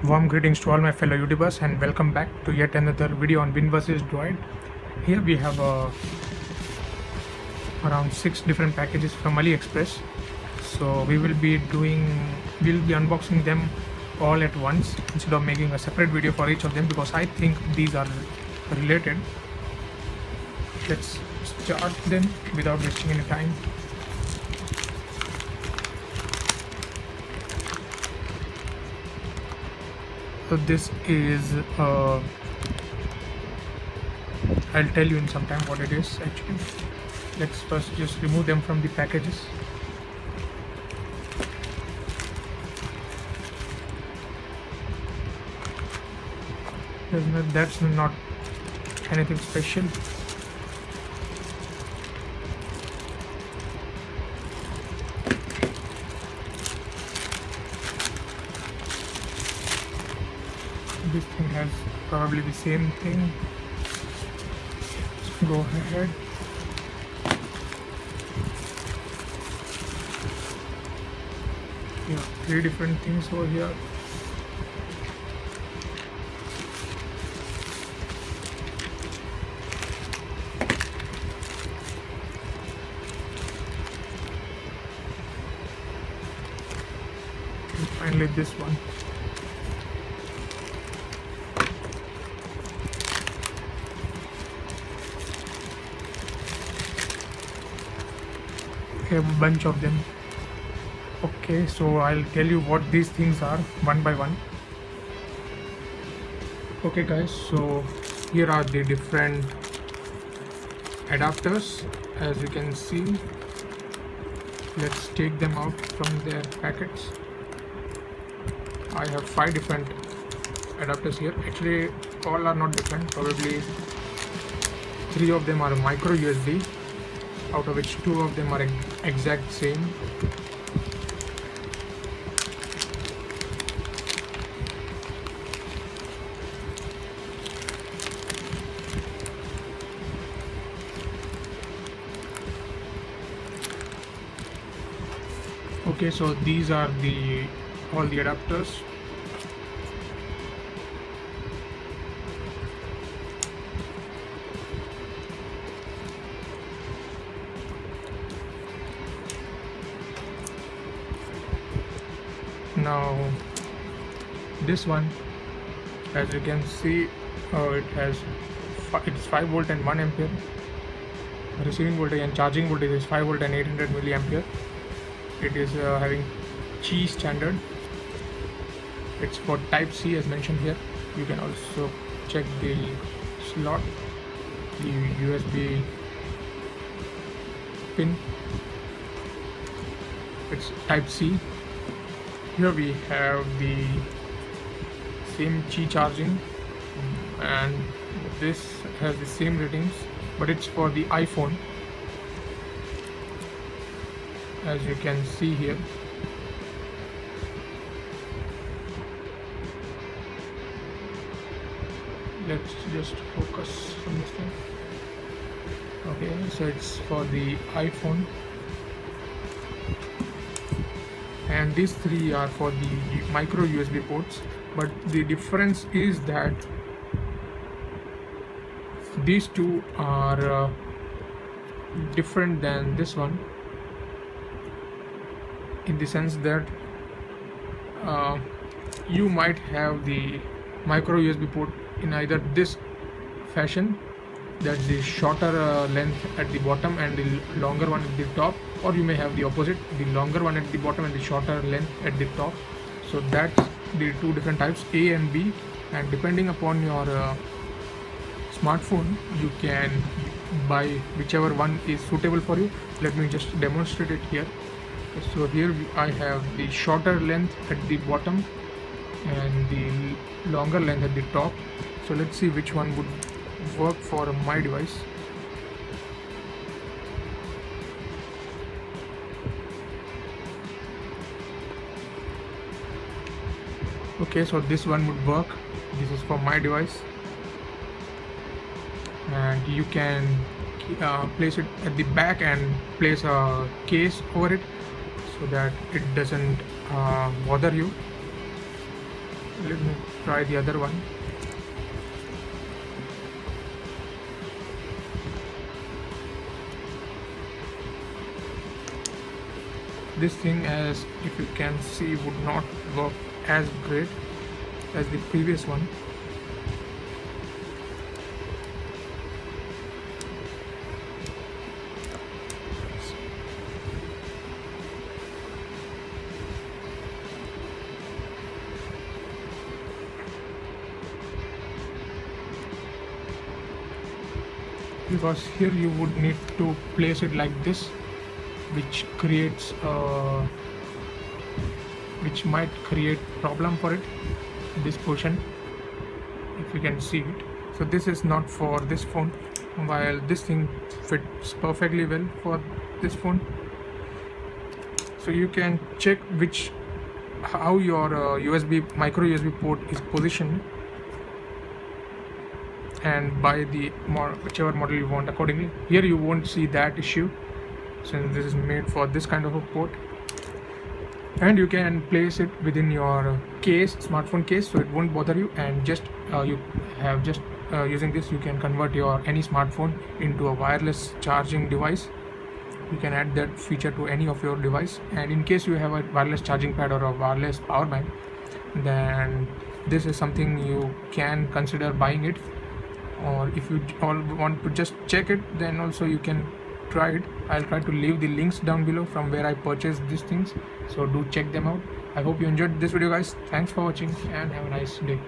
Warm greetings to all my fellow YouTubers and welcome back to yet another video on Win vs Droid. Here we have around 6 different packages from AliExpress. So we'll be unboxing them all at once instead of making a separate video for each of them because I think these are related. Let's start them without wasting any time. So this is I'll tell you in some time what it is actually. Let's first just remove them from the packages. That's not anything special. This thing has probably the same thing. Let's go ahead. Yeah, 3 different things over here. And finally this one. We have a bunch of them. Okay, so I'll tell you what these things are one by one. Okay guys, so here are the different adapters. As you can see, let's take them out from their packets. I have 5 different adapters here. Actually all are not different, probably 3 of them are micro USB, out of which 2 of them are exact same. Okay, so these are all the adapters. Now this one, as you can see, it's 5 volt and 1 ampere. Receiving voltage and charging voltage is 5 volt and 800 milliampere. It is having Qi standard. It's for type C as mentioned here. You can also check the slot, the USB pin. It's type C. Here we have the same Qi charging, and this has the same ratings, but it's for the iPhone, as you can see here. Let's just focus on this thing. Okay, so it's for the iPhone, and these 3 are for the micro USB ports, but the difference is that these 2 are different than this one, in the sense that you might have the micro USB port in either this fashion, that's the shorter length at the bottom and the longer one at the top, or you may have the opposite, the longer one at the bottom and the shorter length at the top. So that's the 2 different types, A and B, and depending upon your smartphone you can buy whichever one is suitable for you. Let me just demonstrate it here. So here I have the shorter length at the bottom and the longer length at the top. So let's see which one would work for my device. Okay, so this one would work. This is for my device, and you can place it at the back and place a case over it so that it doesn't bother you. Let me try the other one. This thing, as if you can see, would not work as great as the previous one. Because here you would need to place it like this, which creates which might create problem for it, this portion, if you can see it. So this is not for this phone, while this thing fits perfectly well for this phone. So you can check how your micro USB port is positioned, and buy whichever model you want accordingly. Here you won't see that issue since this is made for this kind of a port, and you can place it within your smartphone case, so it won't bother you. And using this you can convert your any smartphone into a wireless charging device. You can add that feature to any of your device, and in case you have a wireless charging pad or a wireless power bank, then this is something you can consider buying it. Or if you all want to just check it, then also you can try it. I'll try to leave the links down below from where I purchased these things, so do check them out. I hope you enjoyed this video, guys. Thanks for watching and have a nice day.